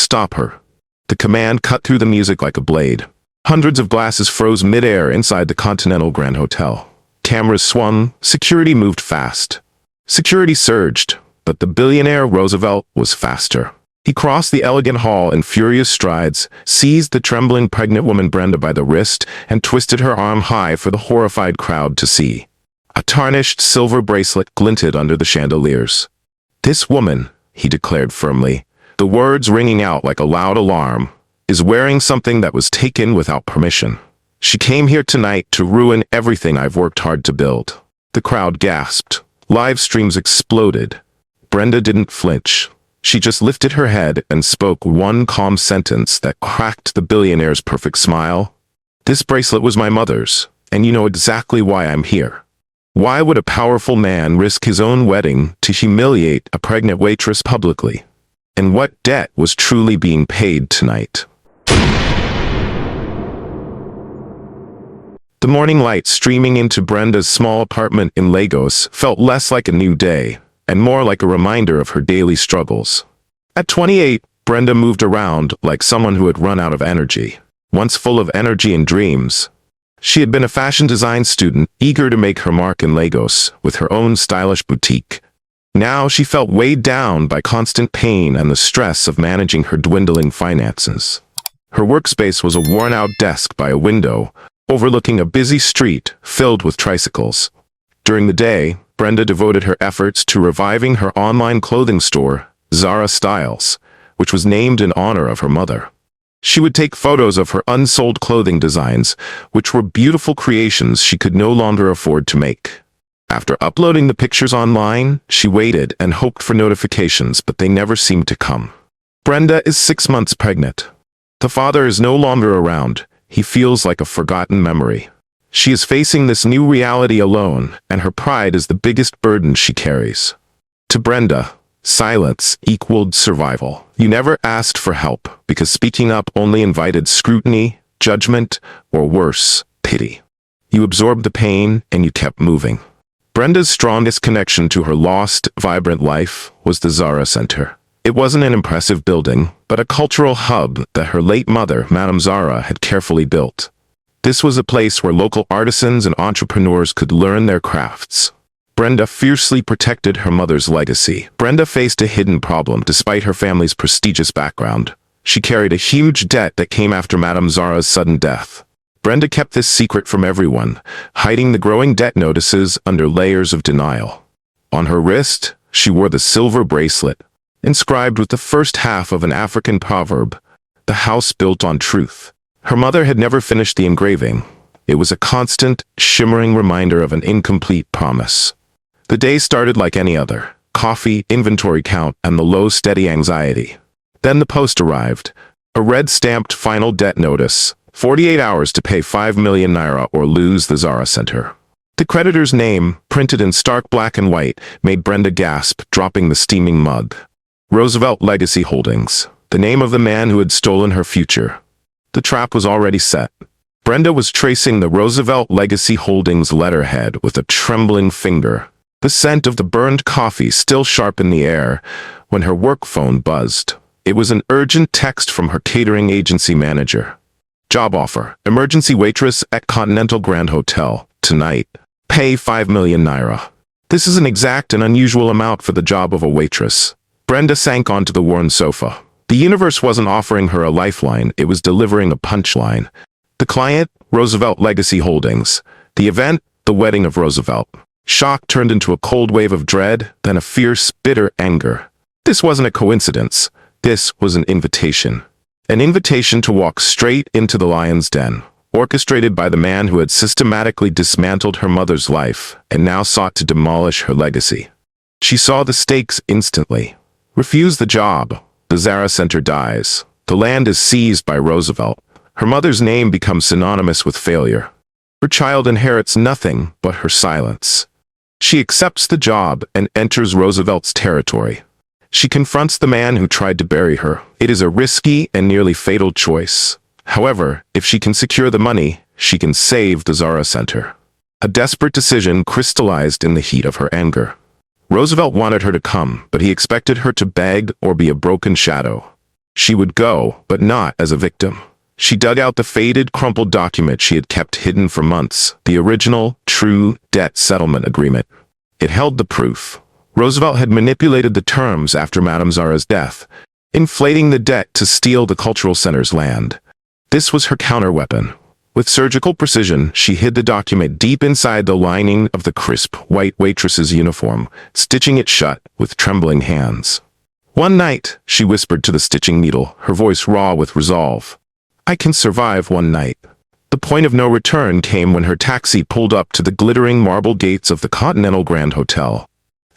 stop her." The command cut through the music like a blade. Hundreds of glasses froze mid-air inside the Continental Grand Hotel. Cameras swung, security moved fast. Security surged, but the billionaire Roosevelt was faster. He crossed the elegant hall in furious strides, seized the trembling pregnant woman Brenda by the wrist, and twisted her arm high for the horrified crowd to see. A tarnished silver bracelet glinted under the chandeliers. "This woman," he declared firmly, the words ringing out like a loud alarm, "is wearing something that was taken without permission. She came here tonight to ruin everything I've worked hard to build." The crowd gasped. Live streams exploded. Brenda didn't flinch. She just lifted her head and spoke one calm sentence that cracked the billionaire's perfect smile. "This bracelet was my mother's, and you know exactly why I'm here. Why would a powerful man risk his own wedding to humiliate a pregnant waitress publicly? And what debt was truly being paid tonight?" The morning light streaming into Brenda's small apartment in Lagos felt less like a new day, and more like a reminder of her daily struggles. At 28, Brenda moved around like someone who had run out of energy. Once full of energy and dreams, she had been a fashion design student, eager to make her mark in Lagos with her own stylish boutique. Now she felt weighed down by constant pain and the stress of managing her dwindling finances. Her workspace was a worn-out desk by a window, overlooking a busy street filled with tricycles. During the day, Brenda devoted her efforts to reviving her online clothing store, Zara Styles, which was named in honor of her mother. She would take photos of her unsold clothing designs, which were beautiful creations she could no longer afford to make. After uploading the pictures online, she waited and hoped for notifications, but they never seemed to come. Brenda is 6 months pregnant. The father is no longer around. He feels like a forgotten memory. She is facing this new reality alone, and her pride is the biggest burden she carries. To Brenda, silence equaled survival. You never asked for help, because speaking up only invited scrutiny, judgment, or worse, pity. You absorbed the pain, and you kept moving. Brenda's strongest connection to her lost, vibrant life was the Zara Center. It wasn't an impressive building, but a cultural hub that her late mother, Madame Zara, had carefully built. This was a place where local artisans and entrepreneurs could learn their crafts. Brenda fiercely protected her mother's legacy. Brenda faced a hidden problem despite her family's prestigious background. She carried a huge debt that came after Madame Zara's sudden death. Brenda kept this secret from everyone, hiding the growing debt notices under layers of denial. On her wrist, she wore the silver bracelet, inscribed with the first half of an African proverb, "The house built on truth." Her mother had never finished the engraving. It was a constant, shimmering reminder of an incomplete promise. The day started like any other: coffee, inventory count, and the low, steady anxiety. Then the post arrived, a red-stamped final debt notice, 48 hours to pay 5 million naira or lose the Zara Center. The creditor's name, printed in stark black and white, made Brenda gasp, dropping the steaming mug. Roosevelt Legacy Holdings, the name of the man who had stolen her future. The trap was already set. Brenda was tracing the Roosevelt Legacy Holdings letterhead with a trembling finger, the scent of the burned coffee still sharp in the air, when her work phone buzzed. It was an urgent text from her catering agency manager. "Job offer. Emergency waitress at Continental Grand Hotel. Tonight. Pay 5 million naira. This is an exact and unusual amount for the job of a waitress. Brenda sank onto the worn sofa. The universe wasn't offering her a lifeline, it was delivering a punchline. The client, Roosevelt Legacy Holdings. The event, the wedding of Roosevelt. Shock turned into a cold wave of dread, then a fierce, bitter anger. This wasn't a coincidence. This was an invitation. An invitation to walk straight into the lion's den, orchestrated by the man who had systematically dismantled her mother's life and now sought to demolish her legacy. She saw the stakes instantly. Refuse the job. The Zara Center dies. The land is seized by Roosevelt. Her mother's name becomes synonymous with failure. Her child inherits nothing but her silence. She accepts the job and enters Roosevelt's territory. She confronts the man who tried to bury her. It is a risky and nearly fatal choice. However, if she can secure the money, she can save the Zara Center. A desperate decision crystallized in the heat of her anger. Roosevelt wanted her to come, but he expected her to beg or be a broken shadow. She would go, but not as a victim. She dug out the faded, crumpled document she had kept hidden for months, the original, true debt settlement agreement. It held the proof. Roosevelt had manipulated the terms after Madame Zara's death, inflating the debt to steal the cultural center's land. This was her counterweapon. With surgical precision, she hid the document deep inside the lining of the crisp, white waitress's uniform, stitching it shut with trembling hands. One night, she whispered to the stitching needle, her voice raw with resolve. I can survive one night. The point of no return came when her taxi pulled up to the glittering marble gates of the Continental Grand Hotel.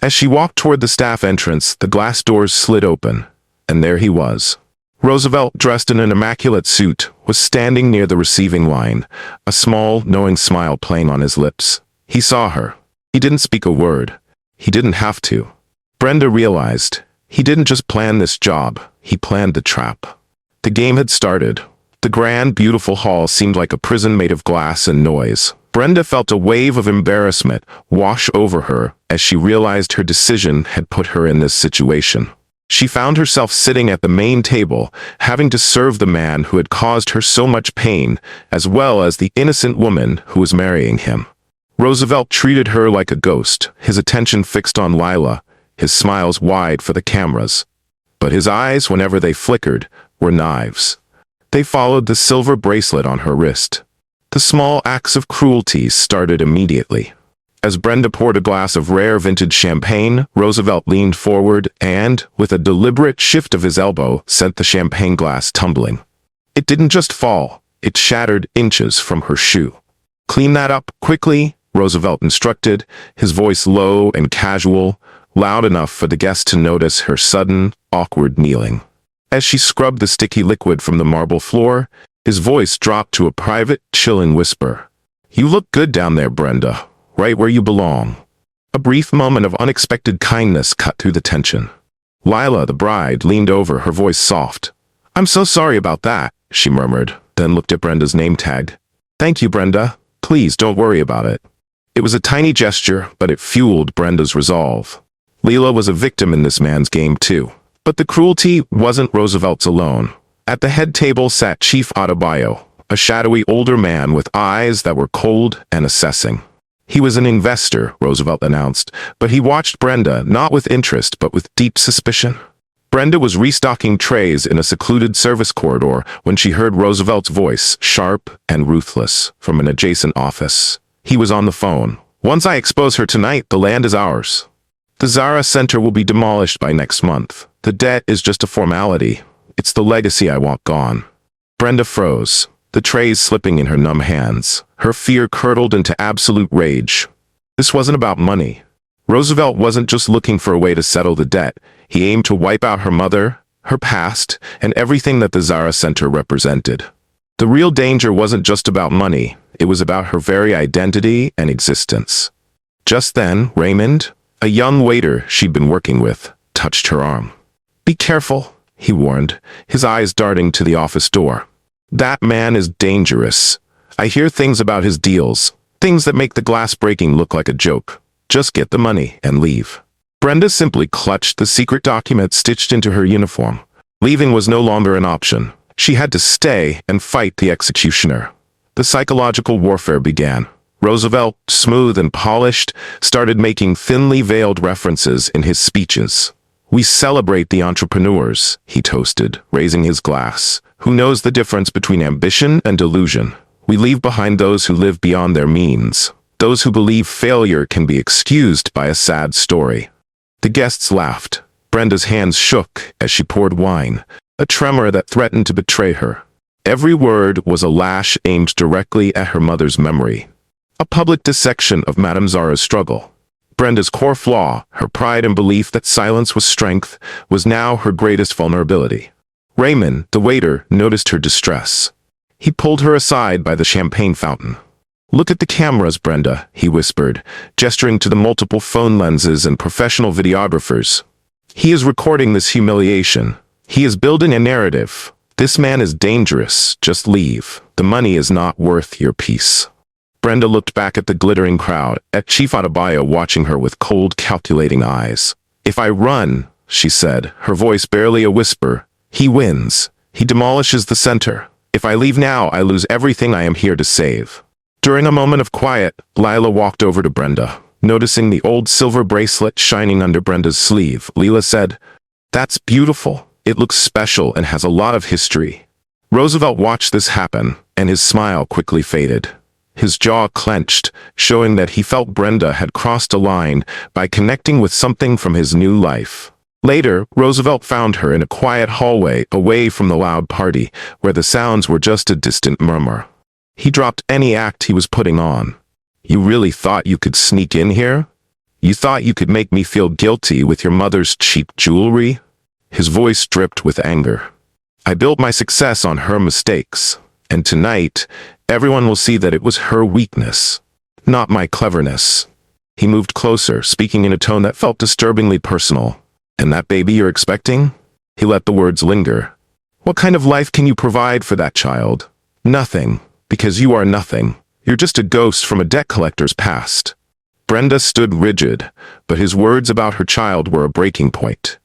As she walked toward the staff entrance, the glass doors slid open, and there he was. Roosevelt, dressed in an immaculate suit, was standing near the receiving line, a small, knowing smile playing on his lips. He saw her. He didn't speak a word. He didn't have to. Brenda realized. He didn't just plan this job, he planned the trap. The game had started. The grand, beautiful hall seemed like a prison made of glass and noise. Brenda felt a wave of embarrassment wash over her as she realized her decision had put her in this situation. She found herself sitting at the main table, having to serve the man who had caused her so much pain, as well as the innocent woman who was marrying him. Roosevelt treated her like a ghost, his attention fixed on Lila, his smiles wide for the cameras. But his eyes, whenever they flickered, were knives. They followed the silver bracelet on her wrist. The small acts of cruelty started immediately. As Brenda poured a glass of rare vintage champagne, Roosevelt leaned forward and, with a deliberate shift of his elbow, sent the champagne glass tumbling. It didn't just fall, it shattered inches from her shoe. Clean that up, quickly, Roosevelt instructed, his voice low and casual, loud enough for the guest to notice her sudden, awkward kneeling. As she scrubbed the sticky liquid from the marble floor, his voice dropped to a private, chilling whisper. You look good down there, Brenda. Right where you belong. A brief moment of unexpected kindness cut through the tension. Lila, the bride, leaned over, her voice soft. I'm so sorry about that, she murmured, then looked at Brenda's name tag. Thank you, Brenda. Please don't worry about it. It was a tiny gesture, but it fueled Brenda's resolve. Lila was a victim in this man's game, too. But the cruelty wasn't Roosevelt's alone. At the head table sat Chief Adebayo, a shadowy older man with eyes that were cold and assessing. He was an investor, Roosevelt announced, but he watched Brenda not with interest but with deep suspicion. Brenda was restocking trays in a secluded service corridor when she heard Roosevelt's voice, sharp and ruthless, from an adjacent office. He was on the phone. Once I expose her tonight, the land is ours. The Zara Center will be demolished by next month. The debt is just a formality. It's the legacy I want gone. Brenda froze, the trays slipping in her numb hands. Her fear curdled into absolute rage. This wasn't about money. Roosevelt wasn't just looking for a way to settle the debt. He aimed to wipe out her mother, her past, and everything that the Zara Center represented. The real danger wasn't just about money. It was about her very identity and existence. Just then, Raymond, a young waiter she'd been working with, touched her arm. Be careful, he warned, his eyes darting to the office door. That man is dangerous. I hear things about his deals, things that make the glass breaking look like a joke. Just get the money and leave. Brenda simply clutched the secret document stitched into her uniform. Leaving was no longer an option. She had to stay and fight the executioner. The psychological warfare began. Roosevelt, smooth and polished, started making thinly veiled references in his speeches. We celebrate the entrepreneurs, he toasted, raising his glass. Who knows the difference between ambition and delusion? We leave behind those who live beyond their means, those who believe failure can be excused by a sad story. The guests laughed. Brenda's hands shook as she poured wine, a tremor that threatened to betray her. Every word was a lash aimed directly at her mother's memory. A public dissection of Madame Zara's struggle. Brenda's core flaw, her pride and belief that silence was strength, was now her greatest vulnerability. Raymond, the waiter, noticed her distress. He pulled her aside by the champagne fountain. Look at the cameras, Brenda, he whispered, gesturing to the multiple phone lenses and professional videographers. He is recording this humiliation. He is building a narrative. This man is dangerous. Just leave. The money is not worth your peace. Brenda looked back at the glittering crowd, at Chief Adebayo watching her with cold, calculating eyes. If I run, she said, her voice barely a whisper, He wins. He demolishes the center. If I leave now, I lose everything I am here to save. During a moment of quiet, Lila walked over to Brenda. Noticing the old silver bracelet shining under Brenda's sleeve, Lila said, "That's beautiful. It looks special and has a lot of history." Roosevelt watched this happen, and his smile quickly faded. His jaw clenched, showing that he felt Brenda had crossed a line by connecting with something from his new life. Later, Roosevelt found her in a quiet hallway away from the loud party, where the sounds were just a distant murmur. He dropped any act he was putting on. "You really thought you could sneak in here? You thought you could make me feel guilty with your mother's cheap jewelry?" His voice dripped with anger. "I built my success on her mistakes, and tonight, everyone will see that it was her weakness, not my cleverness." He moved closer, speaking in a tone that felt disturbingly personal. "And that baby you're expecting?" He let the words linger. "What kind of life can you provide for that child?" "Nothing, because you are nothing. You're just a ghost from a debt collector's past." Brenda stood rigid, but his words about her child were a breaking point.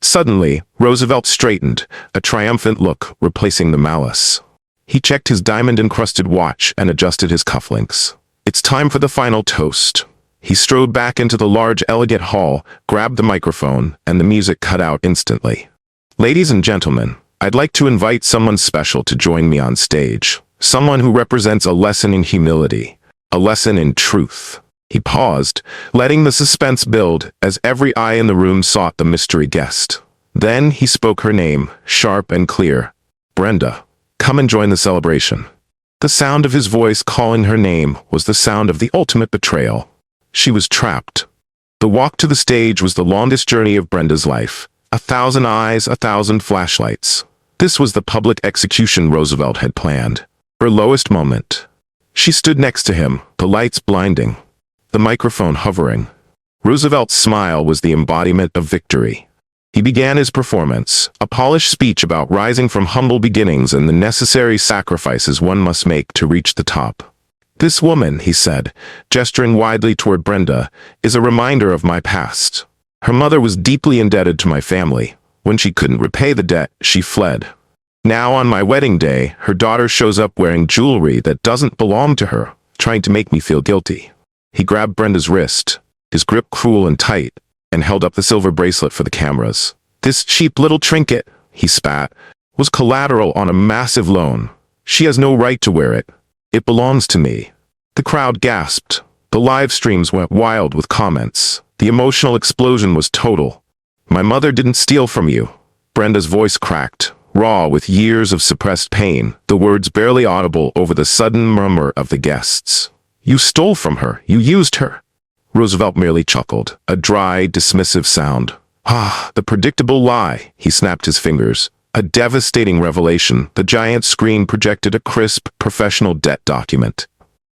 Suddenly, Roosevelt straightened, a triumphant look replacing the malice. He checked his diamond-encrusted watch and adjusted his cufflinks. "It's time for the final toast." He strode back into the large, elegant hall, grabbed the microphone, and the music cut out instantly. "Ladies and gentlemen, I'd like to invite someone special to join me on stage. Someone who represents a lesson in humility, a lesson in truth." He paused, letting the suspense build as every eye in the room sought the mystery guest. Then he spoke her name, sharp and clear. "Brenda, come and join the celebration." The sound of his voice calling her name was the sound of the ultimate betrayal. She was trapped. The walk to the stage was the longest journey of Brenda's life. 1,000 eyes, 1,000 flashlights. This was the public execution Roosevelt had planned. Her lowest moment. She stood next to him, the lights blinding, the microphone hovering. Roosevelt's smile was the embodiment of victory. He began his performance, a polished speech about rising from humble beginnings and the necessary sacrifices one must make to reach the top. "This woman," he said, gesturing widely toward Brenda, "is a reminder of my past. Her mother was deeply indebted to my family. When she couldn't repay the debt, she fled. Now on my wedding day, her daughter shows up wearing jewelry that doesn't belong to her, trying to make me feel guilty." He grabbed Brenda's wrist, his grip cruel and tight, and held up the silver bracelet for the cameras. "This cheap little trinket," he spat, "was collateral on a massive loan. She has no right to wear it. It belongs to me." The crowd gasped. The live streams went wild with comments. The emotional explosion was total. "My mother didn't steal from you." Brenda's voice cracked, raw with years of suppressed pain, the words barely audible over the sudden murmur of the guests. "You stole from her. You used her." Roosevelt merely chuckled, a dry, dismissive sound. "Ah, the predictable lie." He snapped his fingers. A devastating revelation. The giant screen projected a crisp, professional debt document.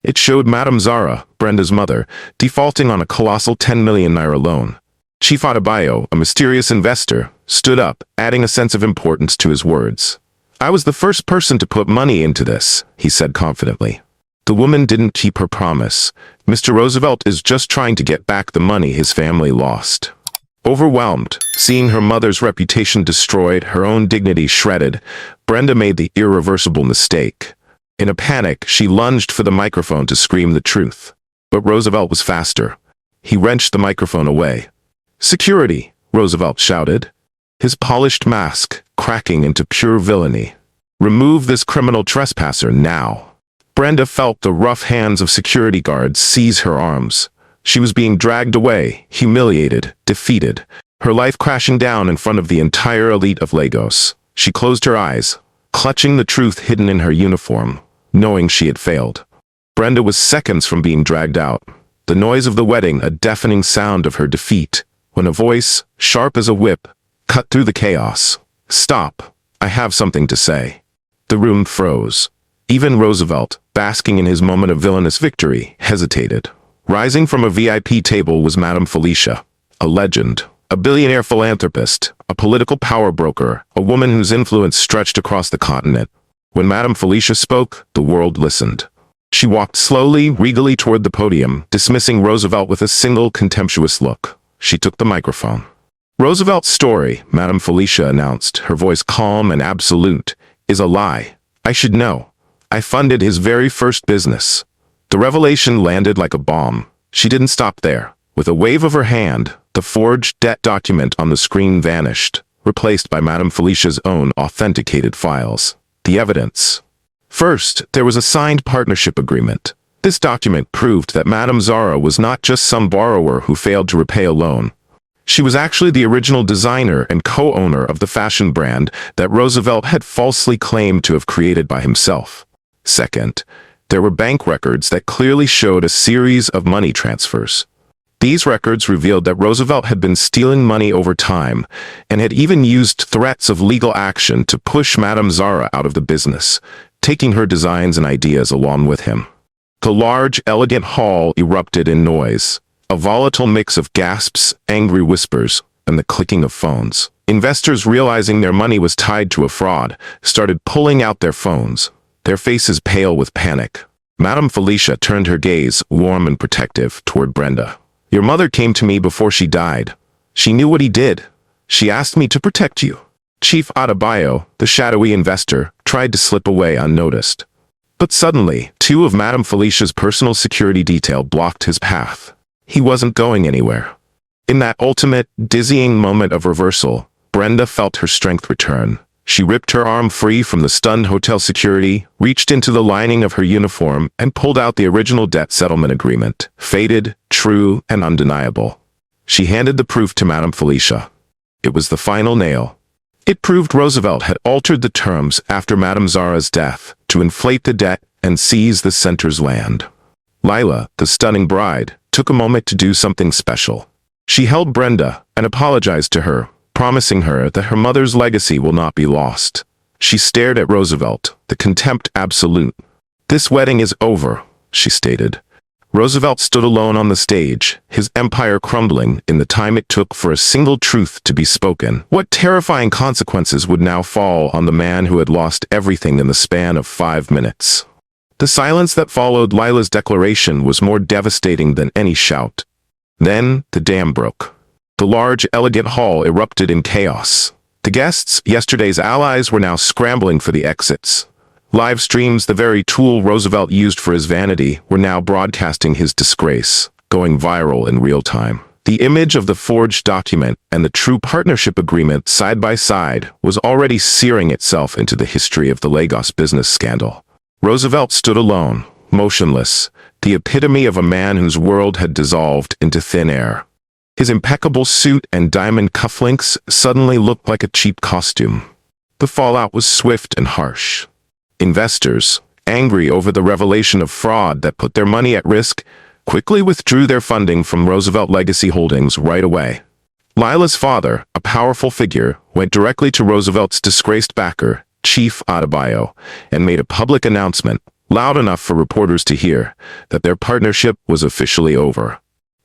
It showed Madame Zara, Brenda's mother, defaulting on a colossal 10 million naira loan. Chief Adebayo, a mysterious investor, stood up, adding a sense of importance to his words. "I was the first person to put money into this," he said confidently. "The woman didn't keep her promise. Mr. Roosevelt is just trying to get back the money his family lost." Overwhelmed, seeing her mother's reputation destroyed, her own dignity shredded, Brenda made the irreversible mistake. In a panic, she lunged for the microphone to scream the truth. But Roosevelt was faster. He wrenched the microphone away. "Security!" Roosevelt shouted, his polished mask cracking into pure villainy. "Remove this criminal trespasser now." Brenda felt the rough hands of security guards seize her arms. She was being dragged away, humiliated, defeated, her life crashing down in front of the entire elite of Lagos. She closed her eyes, clutching the truth hidden in her uniform, knowing she had failed. Brenda was seconds from being dragged out, the noise of the wedding a deafening sound of her defeat, when a voice, sharp as a whip, cut through the chaos. "Stop. I have something to say." The room froze. Even Roosevelt, basking in his moment of villainous victory, hesitated. Rising from a VIP table was Madame Felicia, a legend, a billionaire philanthropist, a political power broker, a woman whose influence stretched across the continent. When Madame Felicia spoke, the world listened. She walked slowly, regally toward the podium, dismissing Roosevelt with a single contemptuous look. She took the microphone. Roosevelt's story, Madame Felicia announced, her voice calm and absolute, is a lie. I should know. I funded his very first business. The revelation landed like a bomb. She didn't stop there. With a wave of her hand, the forged debt document on the screen vanished, replaced by Madame Felicia's own authenticated files. The evidence. First, there was a signed partnership agreement. This document proved that Madame Zara was not just some borrower who failed to repay a loan. She was actually the original designer and co-owner of the fashion brand that Roosevelt had falsely claimed to have created by himself. Second, there were bank records that clearly showed a series of money transfers. These records revealed that Roosevelt had been stealing money over time and had even used threats of legal action to push Madame Zara out of the business, taking her designs and ideas along with him. The large, elegant hall erupted in noise, a volatile mix of gasps, angry whispers, and the clicking of phones. Investors, realizing their money was tied to a fraud, started pulling out their phones, their faces pale with panic. Madame Felicia turned her gaze, warm and protective, toward Brenda. Your mother came to me before she died. She knew what he did. She asked me to protect you. Chief Adebayo, the shadowy investor, tried to slip away unnoticed. But suddenly, two of Madame Felicia's personal security detail blocked his path. He wasn't going anywhere. In that ultimate, dizzying moment of reversal, Brenda felt her strength return. She ripped her arm free from the stunned hotel security, reached into the lining of her uniform, and pulled out the original debt settlement agreement, faded, true, and undeniable. She handed the proof to Madame Felicia. It was the final nail. It proved Roosevelt had altered the terms after Madame Zara's death to inflate the debt and seize the center's land. Lila, the stunning bride, took a moment to do something special. She held Brenda and apologized to her, promising her that her mother's legacy will not be lost. She stared at Roosevelt, the contempt absolute. This wedding is over, she stated. Roosevelt stood alone on the stage, his empire crumbling in the time it took for a single truth to be spoken. What terrifying consequences would now fall on the man who had lost everything in the span of 5 minutes? The silence that followed Lila's declaration was more devastating than any shout. Then, the dam broke. The large, elegant hall erupted in chaos. The guests, yesterday's allies, were now scrambling for the exits. Live streams, the very tool Roosevelt used for his vanity, were now broadcasting his disgrace, going viral in real time. The image of the forged document and the true partnership agreement side by side was already searing itself into the history of the Lagos business scandal. Roosevelt stood alone, motionless, the epitome of a man whose world had dissolved into thin air. His impeccable suit and diamond cufflinks suddenly looked like a cheap costume. The fallout was swift and harsh. Investors, angry over the revelation of fraud that put their money at risk, quickly withdrew their funding from Roosevelt Legacy Holdings right away. Lila's father, a powerful figure, went directly to Roosevelt's disgraced backer, Chief Adebayo, and made a public announcement, loud enough for reporters to hear, that their partnership was officially over.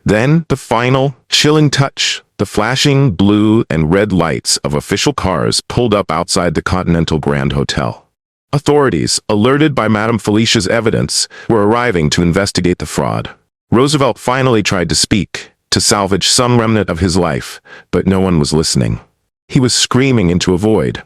Then, the final, chilling touch, the flashing blue and red lights of official cars pulled up outside the Continental Grand Hotel. Authorities, alerted by Madame Felicia's evidence, were arriving to investigate the fraud. Roosevelt finally tried to speak, to salvage some remnant of his life, but no one was listening. He was screaming into a void.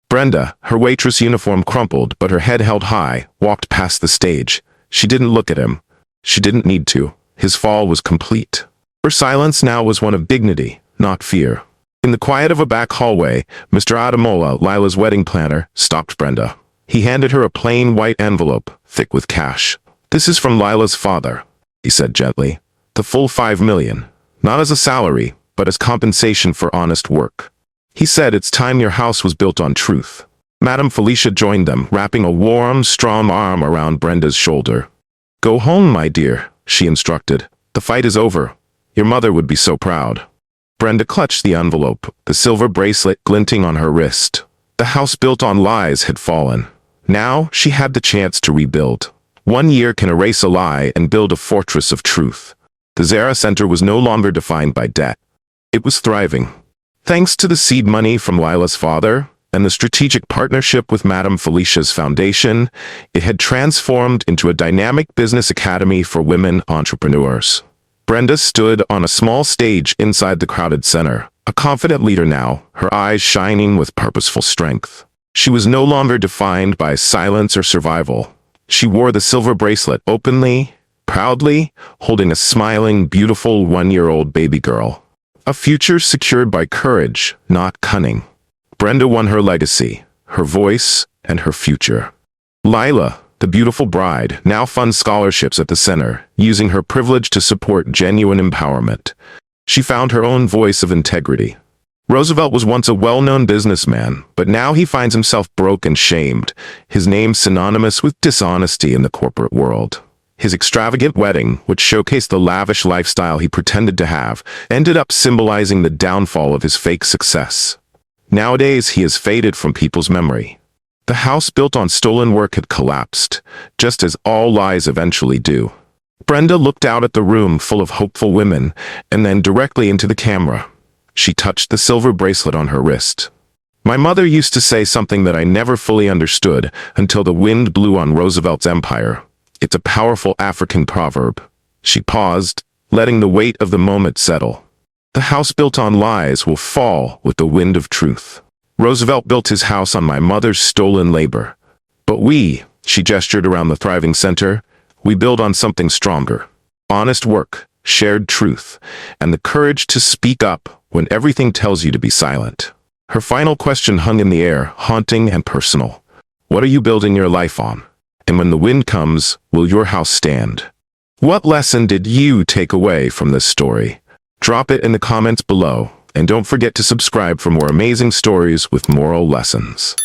Brenda, her waitress uniform crumpled but her head held high, walked past the stage. She didn't look at him. She didn't need to. His fall was complete. Her silence now was one of dignity, not fear. In the quiet of a back hallway, Mr. Ademola, Lila's wedding planner, stopped Brenda. He handed her a plain white envelope, thick with cash. This is from Lila's father, he said gently. The full $5 million, not as a salary, but as compensation for honest work. He said it's time your house was built on truth. Madame Felicia joined them, wrapping a warm, strong arm around Brenda's shoulder. Go home, my dear, she instructed. The fight is over. Your mother would be so proud. Brenda clutched the envelope, the silver bracelet glinting on her wrist. The house built on lies had fallen. Now she had the chance to rebuild. 1 year can erase a lie and build a fortress of truth. The Zara Center was no longer defined by debt. It was thriving. Thanks to the seed money from Lila's father and the strategic partnership with Madame Felicia's foundation, it had transformed into a dynamic business academy for women entrepreneurs. Brenda stood on a small stage inside the crowded center, A confident leader now, her eyes shining with purposeful strength. She was no longer defined by silence or survival. She wore the silver bracelet openly, proudly, holding a smiling, beautiful one-year-old baby girl. A future secured by courage, not cunning. Brenda won her legacy, her voice, and her future. Lila, the beautiful bride, now funds scholarships at the center, using her privilege to support genuine empowerment. She found her own voice of integrity. Roosevelt was once a well-known businessman, but now he finds himself broke and shamed, his name synonymous with dishonesty in the corporate world. His extravagant wedding, which showcased the lavish lifestyle he pretended to have, ended up symbolizing the downfall of his fake success. Nowadays, he has faded from people's memory. The house built on stolen work had collapsed, just as all lies eventually do. Brenda looked out at the room full of hopeful women, and then directly into the camera. She touched the silver bracelet on her wrist. My mother used to say something that I never fully understood until the wind blew on Roosevelt's empire. It's a powerful African proverb. She paused, letting the weight of the moment settle. The house built on lies will fall with the wind of truth. Roosevelt built his house on my mother's stolen labor. But she gestured around the thriving center, we build on something stronger. Honest work, shared truth, and the courage to speak up when everything tells you to be silent. Her final question hung in the air, haunting and personal. What are you building your life on? And when the wind comes, will your house stand? What lesson did you take away from this story? Drop it in the comments below, and don't forget to subscribe for more amazing stories with moral lessons.